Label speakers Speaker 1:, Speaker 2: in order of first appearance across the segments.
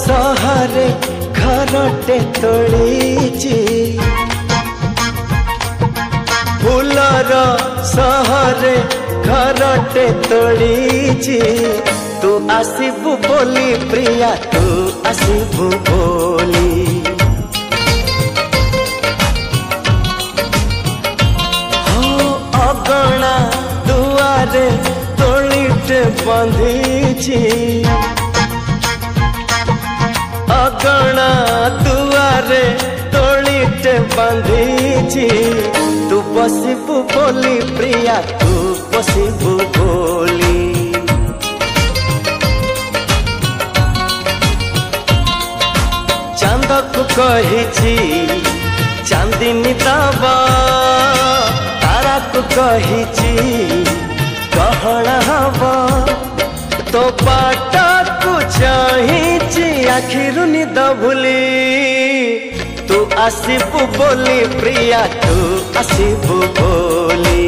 Speaker 1: सहरे घरटे तोड़ीची फूलर सहरे घरटे तोड़ीची तू आसीबू बोली प्रिया तू आसीबू बोली हो अगणा दुआरे तोड़ीटे बंधीची अगणा दुआरे तोड़ीटे बंधीची तू बसिबू बोली प्रिया तू बसिबू बोली चांद को कही चांदिनी दबा तारा को कही गहना हवा तो पाटा को चाहिए आखिर निद भूली तू आसीबू बोली प्रिया तू आसीबू बोली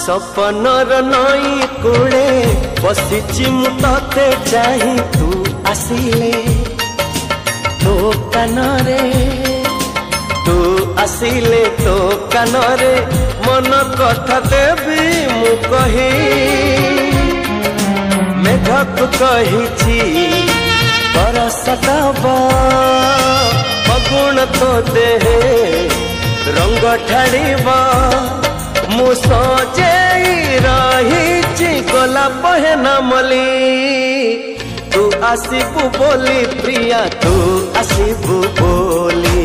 Speaker 1: सपनर नई कूड़े बसिची मु तते चाही तू आसिले तो कानरे तू आसिले तो कानरे मन कथा देवी मु कही मेघक कही बरसतबा फगुण तो देहे रंग ठाड़ीबा मु सजे रही गला पहना मली तू आसीबू बोली प्रिया तू आसीबू बोली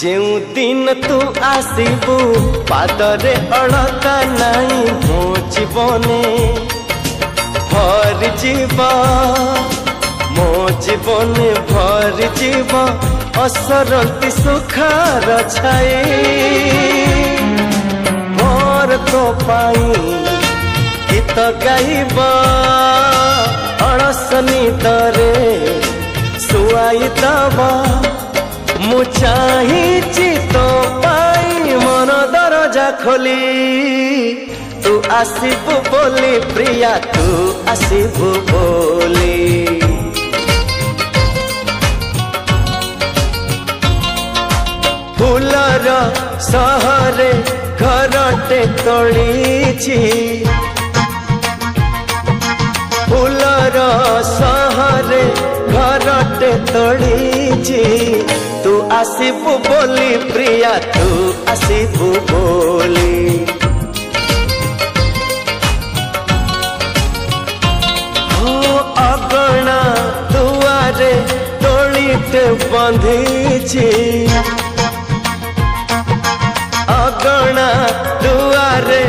Speaker 1: जेउ दिन तू आसीबू पादरे अड़ता नहीं मो जीवने भर जीव मो जीवने भर जीव असरती सुखार छाए मोर तो पाई गीत गाइब अड़सनी दरे सुआई दबा मु चाहिए तो पाई मन दरजा खोली तू आसीबू बोली प्रिया तू आसीबू बोली फूलर सहरे घरटे तोड़ीची फूलर सहरे घरटे तोड़ीची तू आसीबू बोली प्रिया तू आसीबू बोली हो अगणा दुआरे तोड़ीटे बंधीची अगणा दुआरे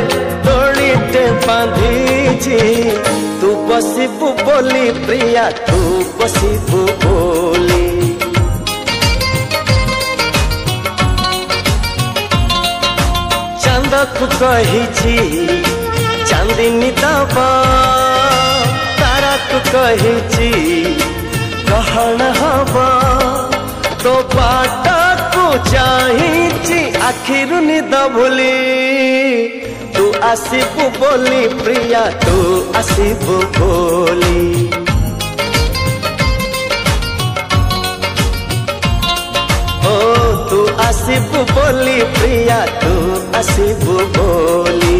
Speaker 1: तोड़ीटे बांधीची तू बसिबू बोली प्रिया तू बसिबू बोली चांदक कही चांदिनी दबा तारा को कही गहना हवा तो बाटा को चाहिए आखिरु निद भूली तू आसिबु बोली प्रिया तू आसिबु बोली ओ तू आसिबु बोली प्रिया तू आसिबु बोली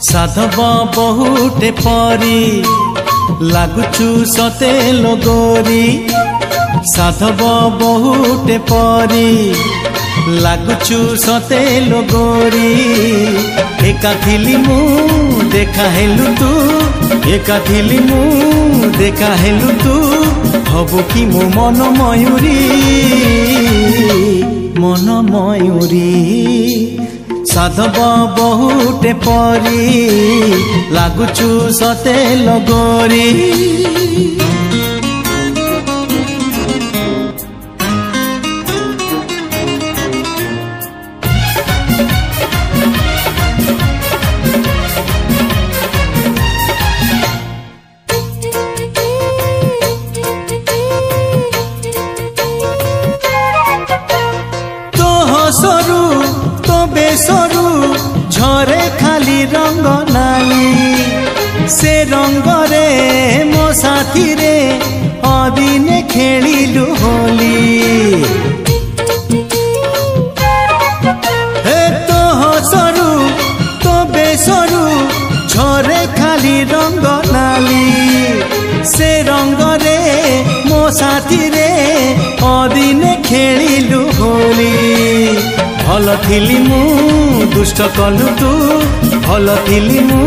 Speaker 2: साधव बहुटे परी लागुचु सते लगोरी साधव बहुटे परी लागुचु सते लगोरी एका थिली मु देखा हेलु तू एका थिली मु देखा हेलु तू हबु कि मो मन मयूरी साधव बहुटे परी लागुचु सते लगोरी तो हसरू तो बेसरू झरे खाली रंग नाली से रंग रे मो साथी रे अदिने खेलिलु होली हे तो हसरू तो बेसरू झरे खाली रंग नाली से रंग रे मो साथी रे अदिने खेलिलु होली भल थिली मु दुष्ट कलु तू भल थिली मु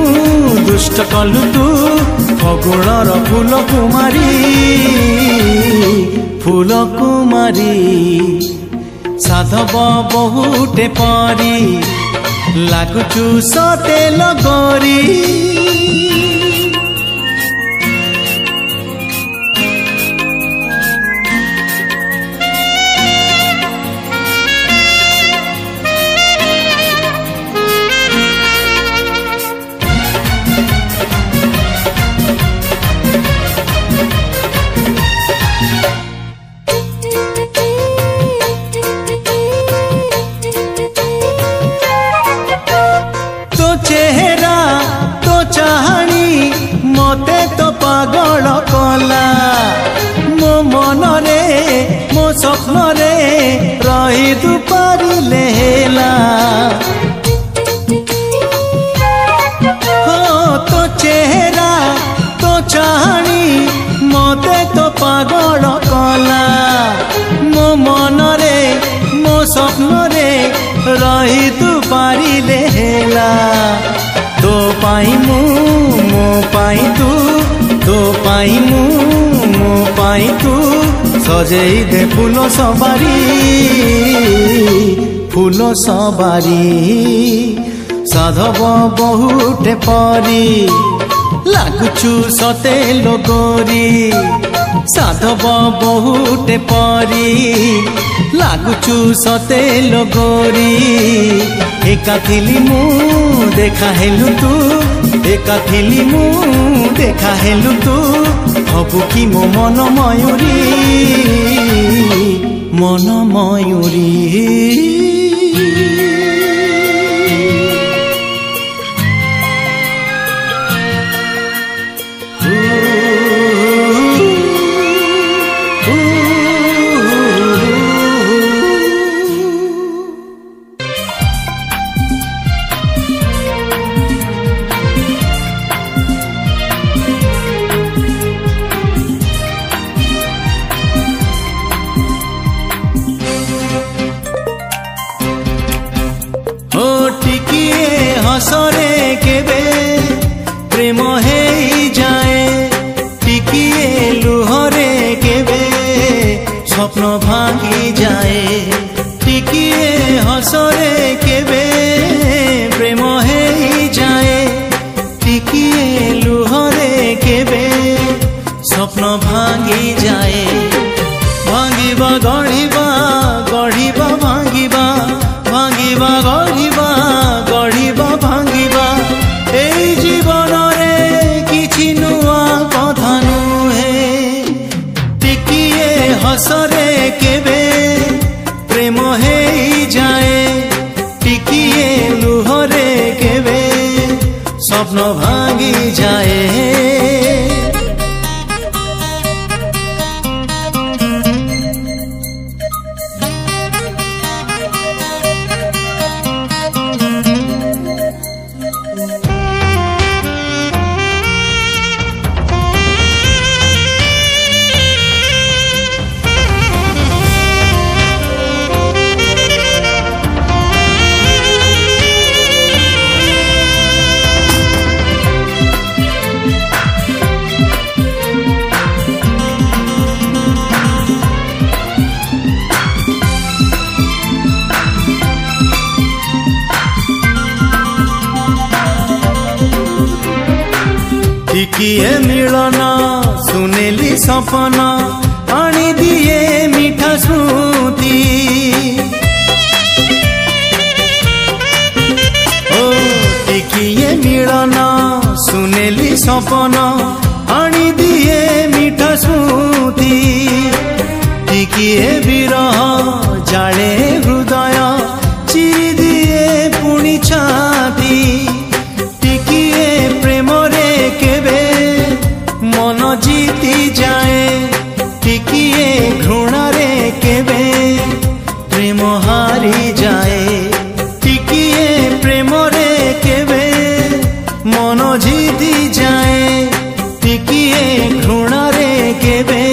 Speaker 2: दुष्ट कलु तू फगुणर फूल कुमारी साधव बहुटे परी लागुचु सते लगोरी चेहरा तो चाहनी मते तो पागल कला मो मन रे मो स्वप्न रे रही तू पारिले हेला हो तो चेहरा तो चाहनी मते तो पागल कला मो मन रे मो स्वप्न रे रही तू पारिले हेला तो पाई मु मो पाई तू तो पाई मु मो पाई तू सजेई दे फूल सवारी साधव बहुटे परी लागुचु सते लगोरी साधव बहुटे परी लागुचु सते लगोरी एका थिली मु देखा हेलु तू एका थिली मु देखा हेलु तू हबु कि मो मन मयूरी हसरे केबे प्रेम हे जाए टिकिए लुहरे केबे स्वप्न भांगी जाए टिकिए हसरे केबे ଭାଙ୍ଗି ଯାଏ ଭାଙ୍ଗିବା ଗଢ଼ିବା ଗଢ଼ିବା ଭାଙ୍ଗିବା ଭାଙ୍ଗିବା ଗଢ଼ିବା ଗଢ଼ିବା ଭାଙ୍ଗିବା এই জীবନରେ କିଛି ନୂଆ କଥା ନୁହେଁ ଟିକିଏ ହସରେ କେବେ ପ୍ରେମ ହେଇଯାଏ ଟିକିଏ ଲୁହରେ କେବେ ସ୍ୱପ୍ନ ଭାଙ୍ଗି ଯାଏ ଟିକିଏ ମିଳନ ସୁନେଲି ସପନ ଆଣି ଦିଏ ମିଠା ସ୍ମୃତି ଓ ଟିକିଏ ମିଳନ ସୁନେଲି ସପନ ଆଣି ଦିଏ ମିଠା ସ୍ମୃତି ଟିକିଏ ବିରହ ଜାଳେ ହୃଦୟ ଚିରି ଦିଏ ପୁଣି ଛାତି ଟିକିଏ ପ୍ରେମରେ କେବେ ମନ ଜିତି ଯାଏ ଟିକିଏ ଘୃଣାରେ କେବେ ପ୍ରେମ ହାରି ଯାଏ ଟିକିଏ ପ୍ରେମରେ କେବେ ମନ ଜିତି ଯାଏ ଟିକିଏ ଘୃଣାରେ କେବେ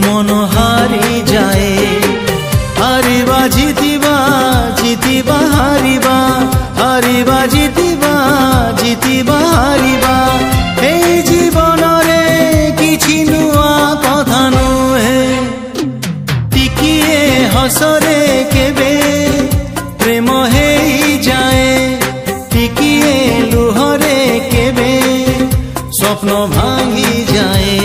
Speaker 2: ମନ ହାରି ଯାଏ ହାରିବା ଜିତିବା ଜିତିବା ହାରିବା ହାରିବା ଜିତିବା ଜିତିବା ହାରିବା এই জীবନରେ କିଛି ନୂଆ କଥା ନୁହେଁ ଟିକିଏ ହସରେ କେବେ ପ୍ରେମ ହେଇଯାଏ ଟିକିଏ ଲୁହରେ କେବେ ସ୍ୱପ୍ନ ଭାଙ୍ଗି ଯାଏ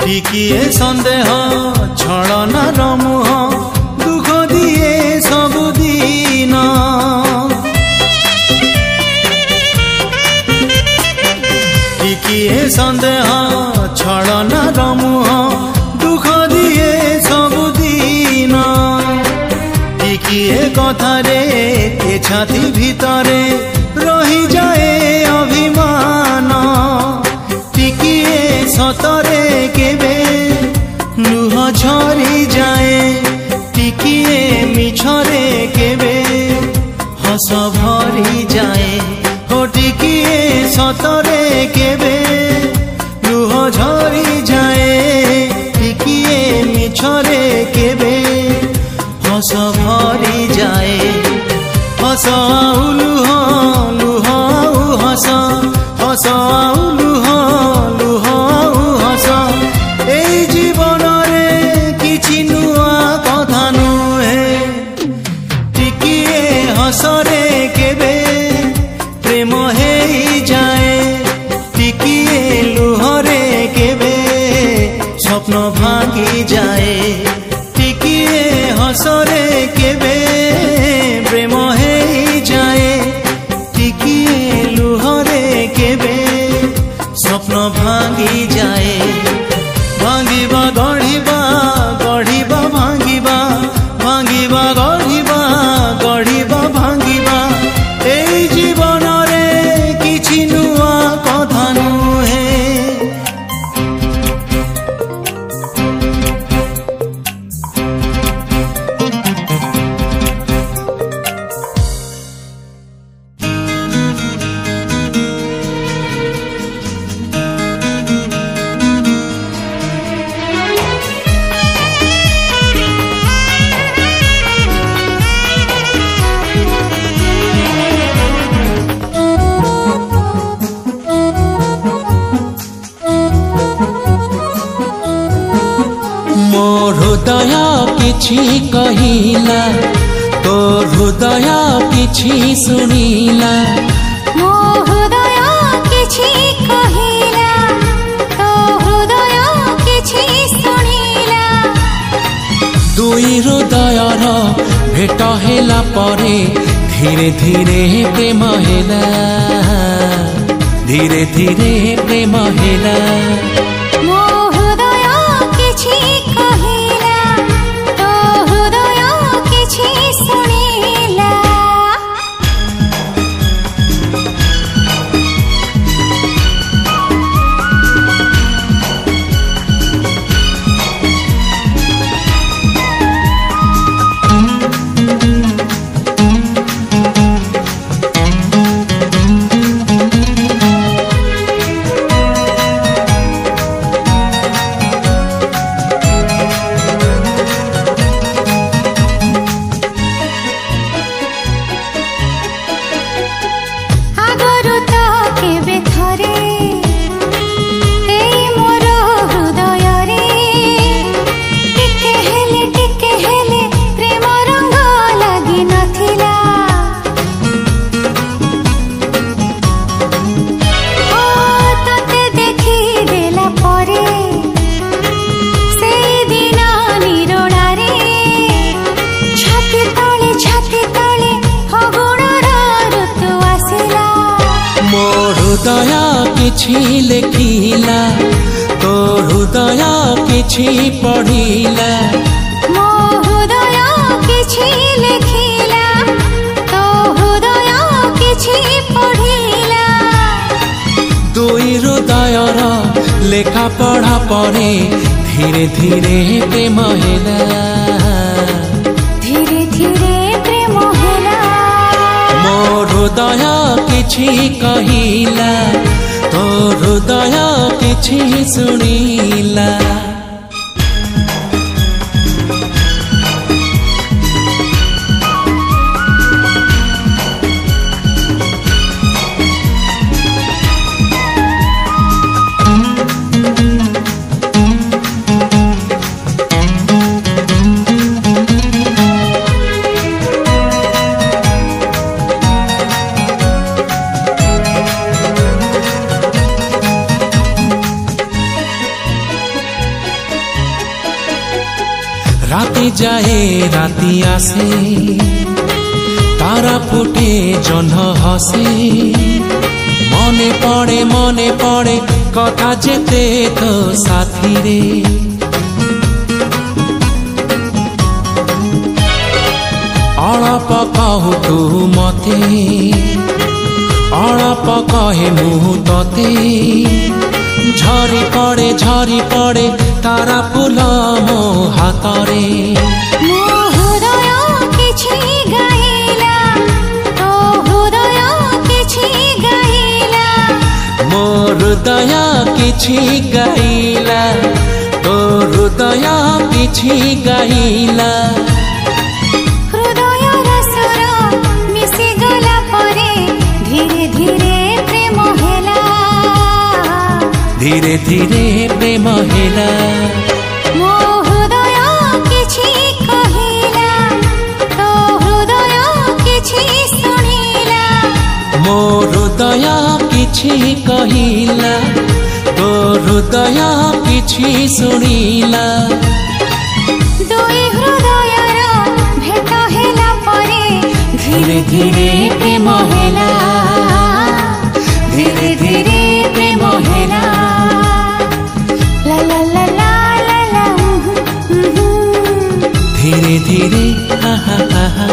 Speaker 2: ଟିକିଏ ସନ୍ଦେହ ଛଳନାର ମୁହଁ ଦୁଃଖ ଦିଏ ସବୁଦିନ ଟିକିଏ ସନ୍ଦେହ ଛଳନାର ମୁହଁ ଦୁଃଖ ଦିଏ ସବୁଦିନ ଟିକିଏ କଥାରେ ଏ ଛାତି ଭିତରେ ରହିଯାଏ ଅଭିମାନ ଟିକିଏ ସତରେ କେବେ ଲୁହ ଝରି ଯାଏ ଟିକିଏ ମିଛରେ କେବେ ହସ ଭରି ଯାଏ ଓ ଟିକିଏ ସତରେ କେବେ ଲୁହ ଝରି ଯାଏ ଟିକିଏ ମିଛରେ କେବେ ହସ ଭରି ଯାଏ ହସ ଆଉ ଲୁହ ଲୁହ ଆଉ ହସ ହସ ଆଉ ଲୁହ ଲୁହ ଆଉ ହସ এই জীবନରେ କିଛି ନୂଆ କଥା ନୁହେଁ ଟିକିଏ ହସରେ କେବେ ପ୍ରେମ ହେଇଯାଏ ଟିକିଏ ଲୁହରେ କେବେ ସ୍ୱପ୍ନ ଭାଙ୍ଗି ଯାଏ ଟିକିଏ ହସରେ କେବେ ପ୍ରେମ ହେଇଯାଏ ଟିକିଏ ଲୁହରେ କେବେ ସ୍ୱପ୍ନ ଭାଙ୍ଗି ଯାଏ ଭାଙ୍ଗିବା ଗଢ଼ିବା ଗଢ଼ିବା ଭାଙ୍ଗିବା ଭାଙ୍ଗିବା ଗଢ଼ିବା ଗଢ଼ିବା ଭାଙ୍ଗିବା किछि कहिला तो हृदय किछि सुनिला
Speaker 3: मो हृदय किछि कहिला तो हृदय किछि सुनिला
Speaker 2: दुई हृदयर भेट हेला परे धीरे धीरे प्रेम हेला धीरे धीरे प्रेम हेला
Speaker 3: मो हृदय किछि कहिला तो हृदय किछि सुनिला
Speaker 2: हृदय किछि लेखिला तो हृदय किछि पढ़िला
Speaker 3: मो हृदय किछि लेखिला तो हृदय किछि पढ़िला
Speaker 2: दुई हृदयर लेखा पढ़ा परे धीरे धीरे प्रेम हेला
Speaker 3: धीरे धीरे प्रेम हेला
Speaker 2: मो हृदय किछि कहिला तो हृदय किछि सुनिला राति जाए राति आसे तारा फुटे जह्न हसे मने पड़े कथा जेते तो साथी रे अळप कहु तू मते अळप कहे मु तते झरी पड़े तारा फूल मो हातरे
Speaker 3: मो हृदय किछि गाइला तो हृदय किछि गाइला
Speaker 2: मो हृदय किछि गाइला तो हृदय किछि गाइला
Speaker 3: हृदय रसर मिसि गला परे धीरे धीरे प्रेम हेला
Speaker 2: धीरे धीरे प्रेम हेला
Speaker 3: मो हृदय किछि कहिला तो हृदय किछि सुनिला
Speaker 2: मो हृदय किछि कहिला तो हृदय किछि सुनिला
Speaker 3: दुई हृदयर भेट हेला परे धीरे धीरे प्रेम हेला धीरे धीरे प्रेम हेला ला ला ला ला ला ला
Speaker 2: धीरे धीरे हा हा हा हा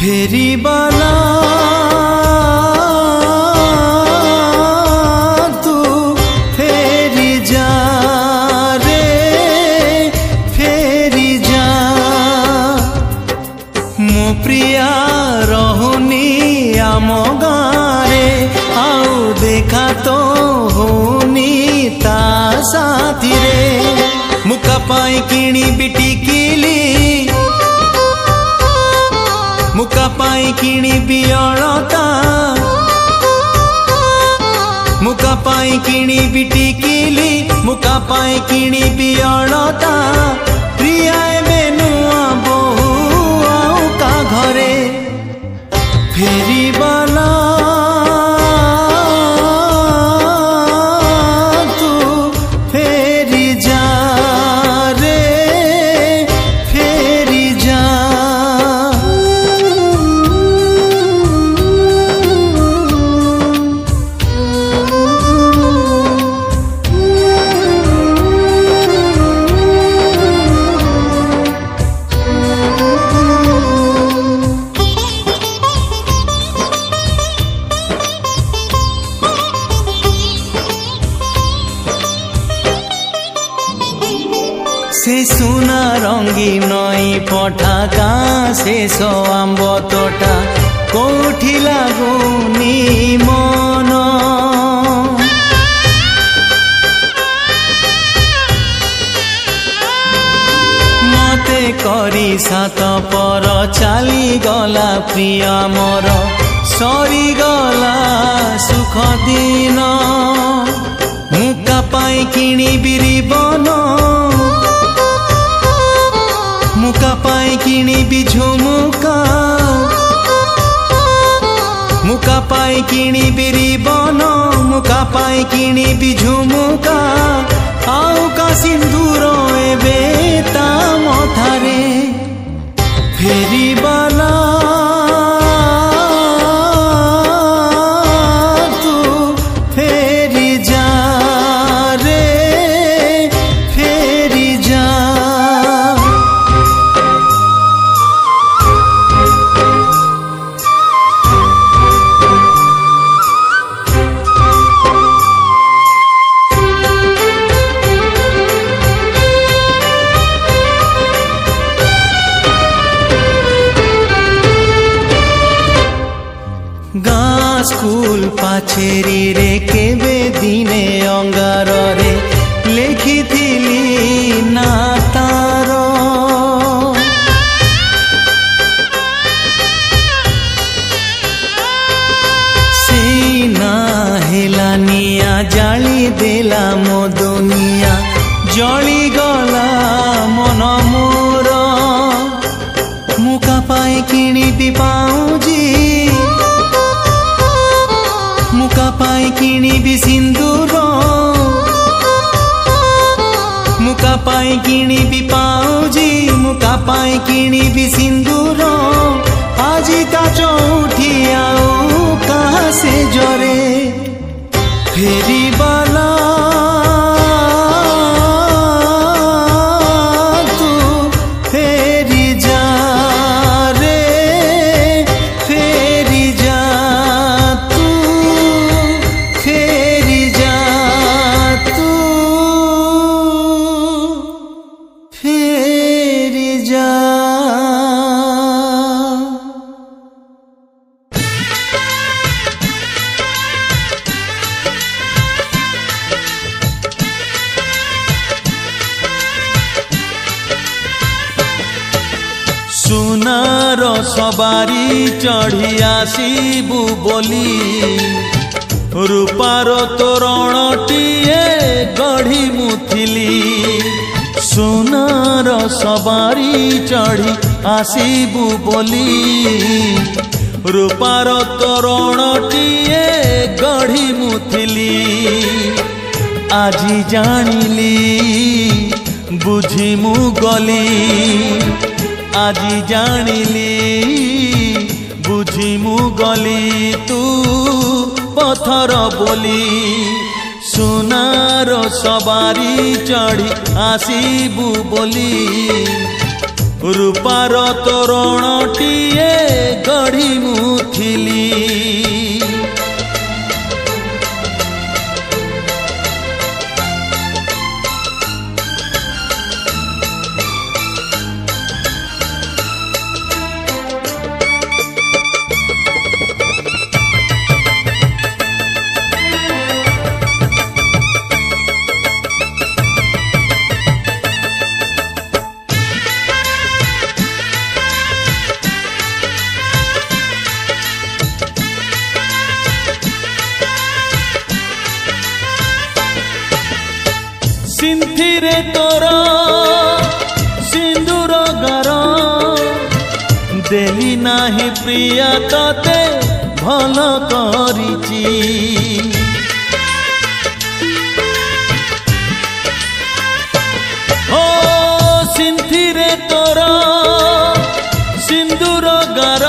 Speaker 4: फेरीबाला तू फेरी जा रे फेरी जा मो प्रिया रहुनी आम गारे आउ देखा तो होनी ता साथी रे मुका पाई किणी बिटी किली मुका पाई किणी बियलता मुका पाई किणी बिटी किली मुका पाई किणी बियलता प्रिया एबे नुआ बहु आउ का घरे फेरीबाला तू फेरी जा रे फेरी जा से सुना रंगी नई पठा गाँ से सो आंब तोटा कोठी लागुनी मन मते करी सात पर चाली गला प्रिय मोर सरी गला सुख दिन मुका पाई किणी बिरिबन मुका पाई किणी बिझुमुका मुका पाई किणी बिरिबन मुका पाई किणी बिझुमुका आउ का सिंदूर एबे ता मथारे फेरीबाला तू फेरी जा रे फेरी जा गाँ स्कूल पाछेरी रे केबे दिने अंगार रे लेखिथिली ना तार सेई ना हेला निया जाली देला मो दुनिया जली गला मन मोर मुका पाई किणी दी पाऊजी मुका पाई किणी भी सिंदूर मुका पाई किणी भी पाऊजी मुका पाई किणी भी सिंदूर आजी का चौठी आऊ कहाँ से जरे फेरीबाला तू फेरी जा रे फेरी जा तू फेरी जा तू फेरी जा सुनार सवारी चढ़ी आसीबू बोली रूपार तोरणटीए गढ़ी मुथिली सुनार सवारी चढ़ी आसीबू बोली रूपार तोरणटीए गढ़ी मुथिली आजी जानिली बुझी मु गली आजी जानिली बुझी मु गली तू पथर बोली सुनार सवारी चढ़ी आसीबू बोली रूपार तोरणटीए गढ़ी मुथिली सिंथिरे तोर सिंदूर गार देली नाही प्रिया तते भल करिची ओ सिंथिरे तोर सिंदूर गार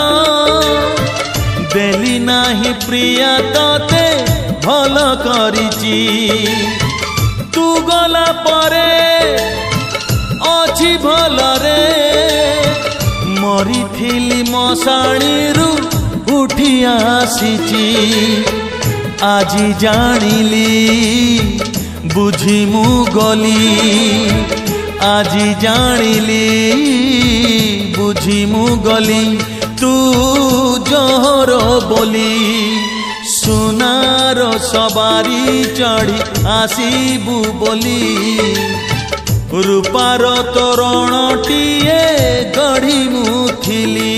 Speaker 4: देली नाही प्रिया तते भल करिची तू गला परे अछि भलरे मरिथिली मशाणीरू उठी आसीची आजी जानिली बुझी मु गली आजी जानिली बुझी मु गली तू जहर बोली सुनार सवारी चढ़ी आसीबू बोली रूपार तोरणटीए गढ़ी मुथिली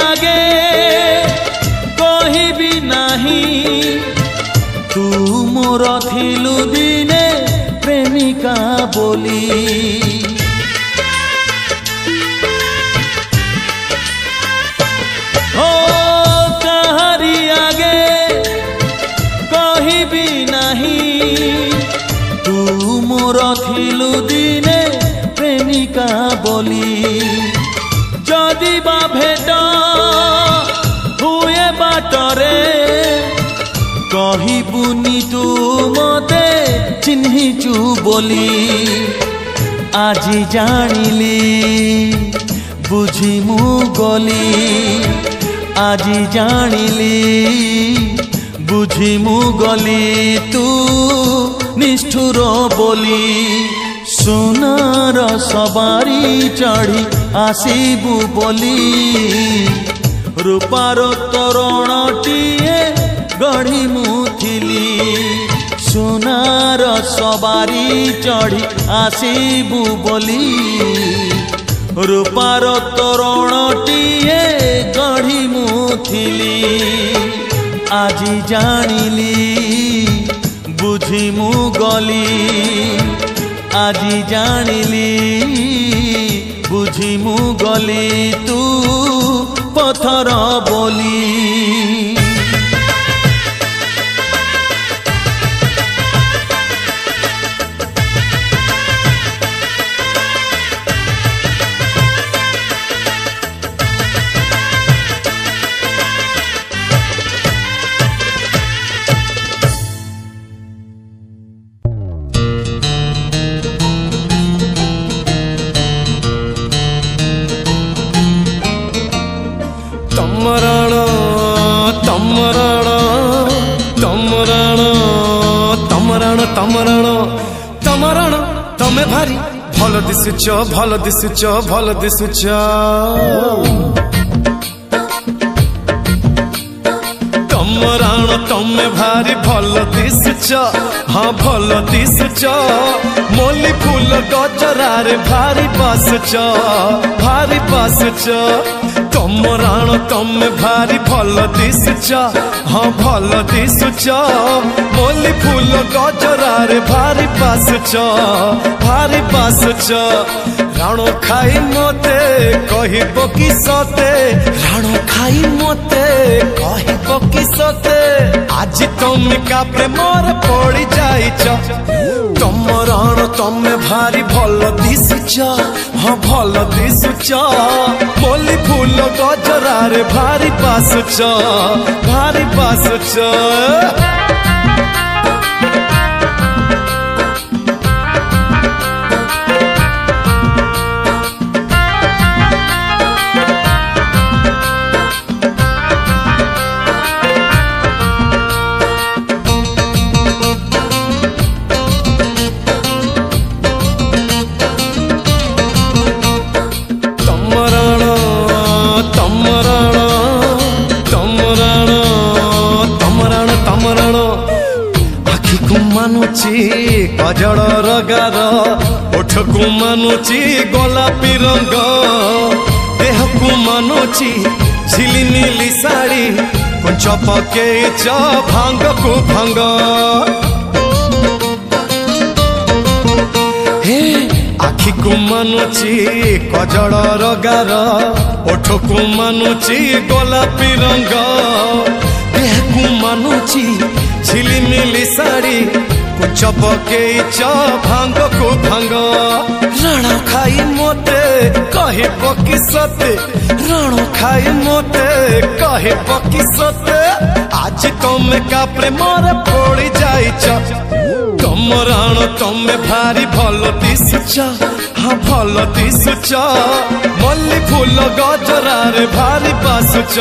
Speaker 4: आगे कहिबी नाही तू मोर थिलु दिने प्रेमिका बोली ओ कहारी आगे कहिबी नाही तू मोर थिलु दिने प्रेमिका बोली जदि बा भेट हुए बाटरे कहिबुनी तू मते चिन्हिचु बोली आजी जानिली बुझी मु गली आजी जानिली बुझी मु गली तू निष्ठुर बोली सोनार सवारी चढ़ी आसीबू बोली रूपार तोरणटीए गढ़ी मुथिली सोनार सवारी चढ़ी आसीबू बोली रूपार तोरणटीए गढ़ी मुथिली आजी जानिली बुझी मु गली आजी जानिली बुझी मु गली तू पथर बोली तमरण तमे भारी भल दिसुच भल दिसुच भल दिसुच तमरण तमे भारी भल दिसुच हाँ भल दिसुच मोली फूल गजरारे भारी बासुच
Speaker 5: तम राण तमे भारी भल दिशुच हाँ भल दिशुच मोली फूल गजरारे भारी बासुच राण खाई मते कहब कि सते राण खाई मते कहब कि सते आज तुम का प्रेमर पड़ी जाइच तम राण तमे भारी भल दिशुच हाँ भल दिशुच मोली फूल गजरारे भारी बासुच मानुची कजल रगार ओठ को मानुची गोलापी रंग देह को मानुची झिलिमिली साड़ी कुछ पकेच भांग को भांग हे आखि को मानुची कजल रगार ओठ को मानुची गोलापी रंग देह को मानुची झिलिमिली साड़ी कुछ पकेच भांग को भांग राण खाई मते कहब कि सते राण खाई मते कहब कि सते आज तुम का प्रेमर पड़ी जाइच तम राण तमे भारी भल दिशुच हाँ भल दिशुच मल्ली फूल गजरारे भारी बासुच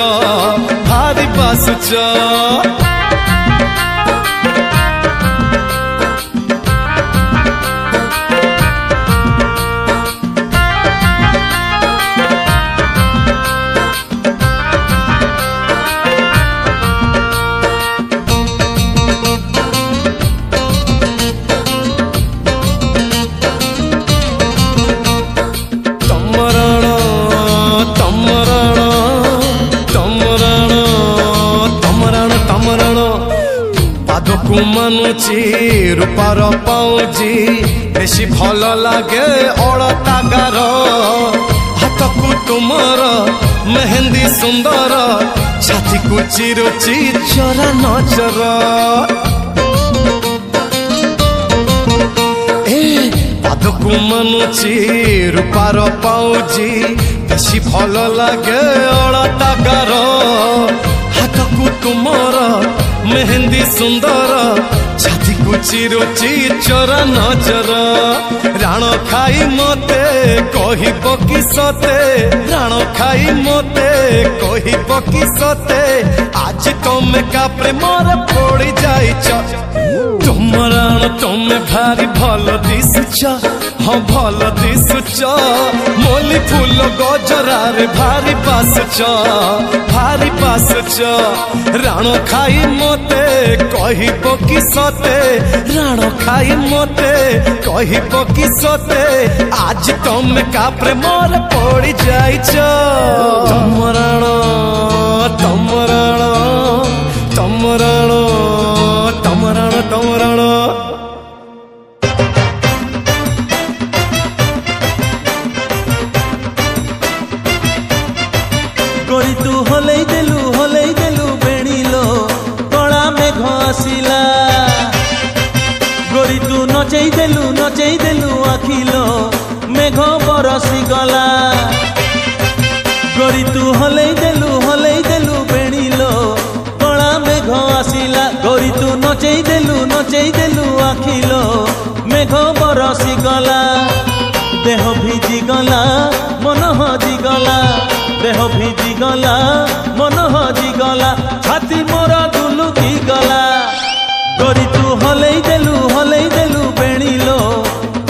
Speaker 5: को मानुची रूपार पाउजी बेसी भल लागे अलता गार हाथ को तुमर मेहंदी सुंदर छाती को चिरुची चरा नजर पाद को मानुची रूपार पाउजी बेसी भल लागे अलता गार हाथ को तुमर मेहंदी सुंदर छाती को चिरुची चरा नजर राण खाई मते कहब कि सते राण खाई मते कहब कि सते आज तुम का प्रेमर पड़ी जाइच तुम राण तमे भारी भल दिशुच हाँ भल दिशुच मोली फूल गजरारे भारी बासुच राण खाई मते कहब कि सते राण खाई मते कहब कि सते आज तुम का प्रेमर पड़ी जाइच तम राण तम राण तम राण तम राण तम राण
Speaker 4: गोरी तू हलई देलु बेणीलो कला मेघ आसिला गोरी तू नचई देलु आखिलो मेघ बरसी गला गोरी तू हलई देलु बेणीलो कला मेघ आसिला गोरी तू नचई देलु आखिलो मेघ बरसी गला देह भिजी गला मन हजी गला देह भिजी गला मन हजी गला छाती मोर दुलुकी गला गोरी तू हलई देलु बेणीलो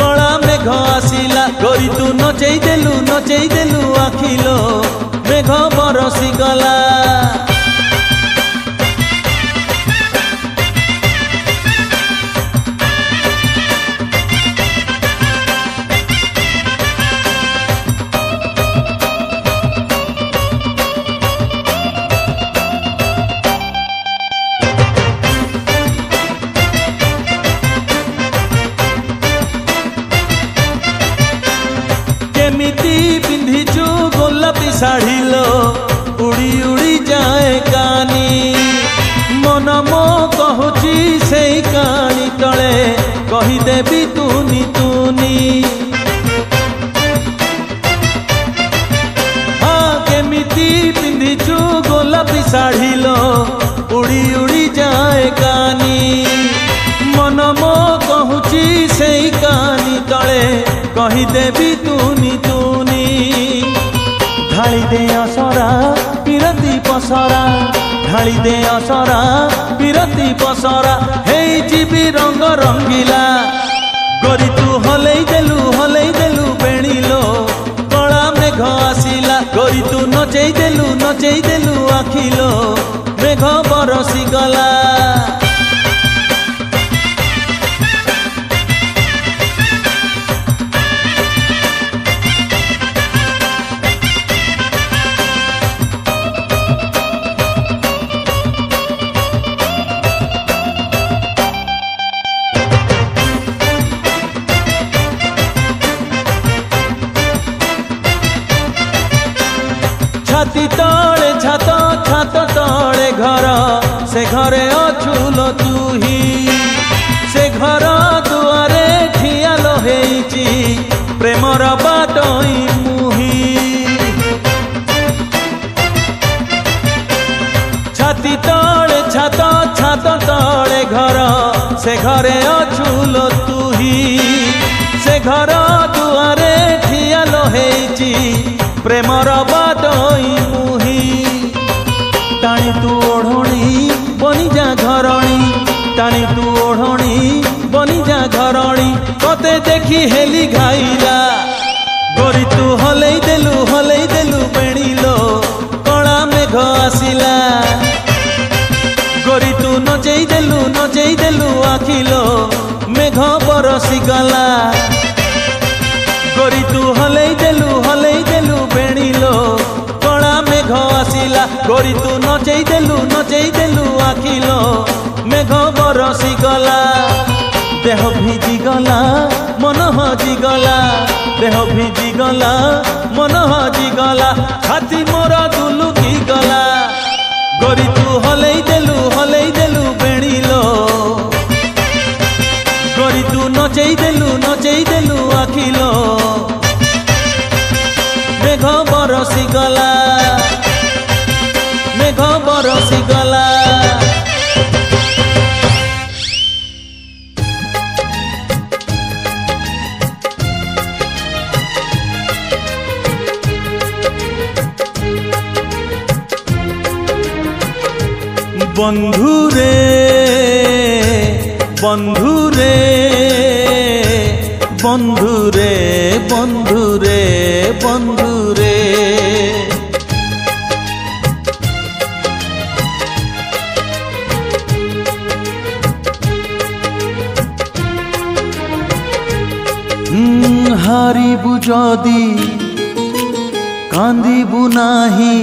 Speaker 4: कला मेघ आसिला गोरी तू नचई देलु आखिलो मेघ बरसी गला मन मो कहूची से कानी तले कहीदेवी तुनी तुनी हाँ केमिति पिंधिचु गोलापी शाढ़ी लो उड़ी उड़ी जाए कानी मन मो कहूची से कानी तले कहीदेवी तुनी तुनी ढाली दे असरा पिरती पसरा ढाली दे असरा पिरती पसरा हे जीवी रंग रंगीला गोरी तू हलई देलु बेणीलो कला मेघ आसिला गोरी तू नचई देलु आखिलो मेघ बरसी गला छाती तले छात तले घर से घरे अछुलो तुही से घर दुआरे ठियालो हेची प्रेमर बाटई मुही छाती तले छात तले घर से घरे अछुलो तुही से घर दुआरे ठियालो हेची प्रेमर बाटई मुही टाणी तू ओढ़णी बनिजा घरणी टाणी तू ओढ़णी बनिजा घरणी कते देखी हेली घाइला गोरी तू हलई देलु बेणीलो कला मेघ आसिला गोरी तू नचई देलु आखिलो मेघ बरसी गला गोरी तू हलई देलु बेणीलो कला मेघ आसिला गोरी तू नचई देलु आखिलो मेघ बरसी गला देह भिजी गला मन हजी गला देह भिजी गला मन हजी गला छाती मोर दुलुकी गला गोरी तू हलई देलु बेणीलो गोरी तू नचई देलु आखिलो मेघ बरसी गला मेघ बरसी गला बंधुरे बंधुरे बंधुरे बंधुरे बंधुरे हारिबु जदि कांदिबु नाही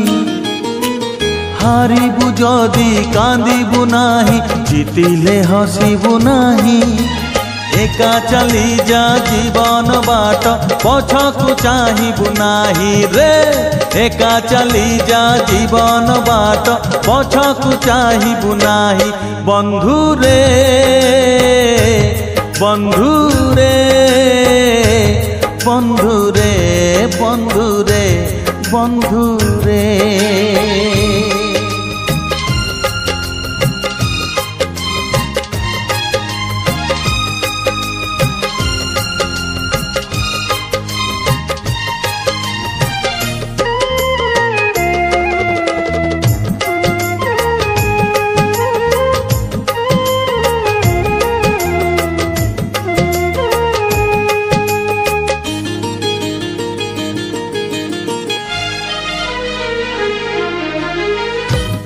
Speaker 4: हारिबु जदि कांदिबु नाही जीतिले हसिबु नाही एका चली जा जीवन बाट पछकु चाहिबु नाही रे एका चली जा जीवन बाट पछकु चाहिबु नाही बंधु रे बंधु रे बंधु रे बंधु रे बंधु रे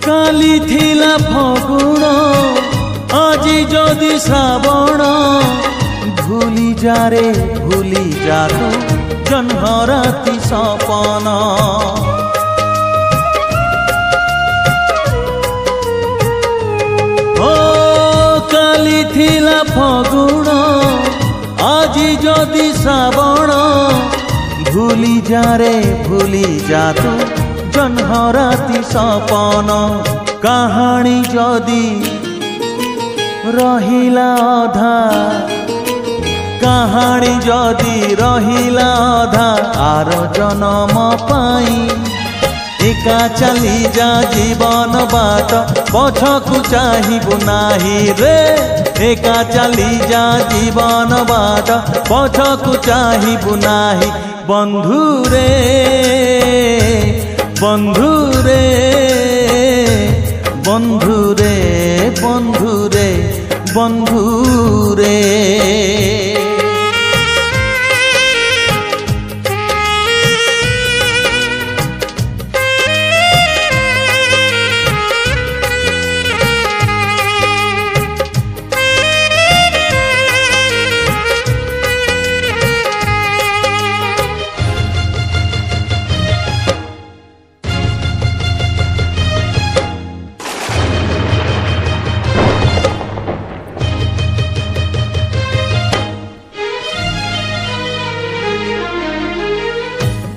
Speaker 4: काली थिला फगुण আজি যদি শ্রাবণ ভুলি যা রে ভুলি যা তো জন্মরাতি সপন ও কালি থিলা ফগুণ আজি যদি শ্রাবণ ভুলি যা রে ভুলি যা তো জন্মরাতি সপন কাহানি যদি रहिला अधा कहानी जदि रहिला अधा आर जन्म पाई एका चली जा जीवन बाट पछकु चाहिबु नाही रे एका चली जा जीवन बाट पछकु चाहिबु नाही बंधु रे बंधु रे बंधु रे बंधु रे बंधु रे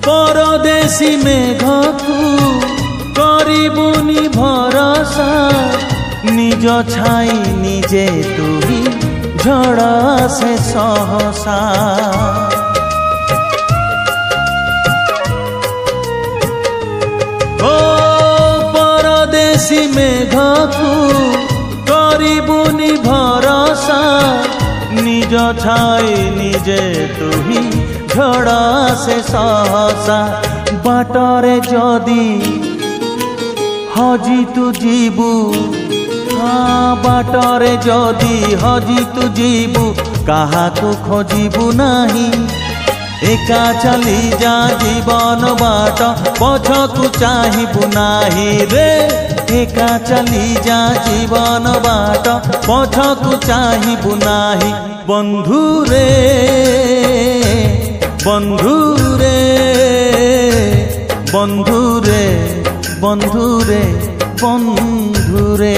Speaker 4: परदेशी मेघकु करिबुनी भरोसा निज छाई निजे तुही झड़ से सहसा ओ परदेशी मेघकु करिबुनी भरोसा निज छाई निजे तुही झड़ से सहसा बाटरे जदि हजी तू जीबू हाँ बाटरे जदि हजी तू जीबू काहाकू खोजिबू नाही एका चली जा जीवन बाट पछकू चाहिबू नाही रे एका चली जा जीवन बाट पछकू चाहिबू नाही बंधु रे बंधु रे बंधु रे बंधु रे बंधु रे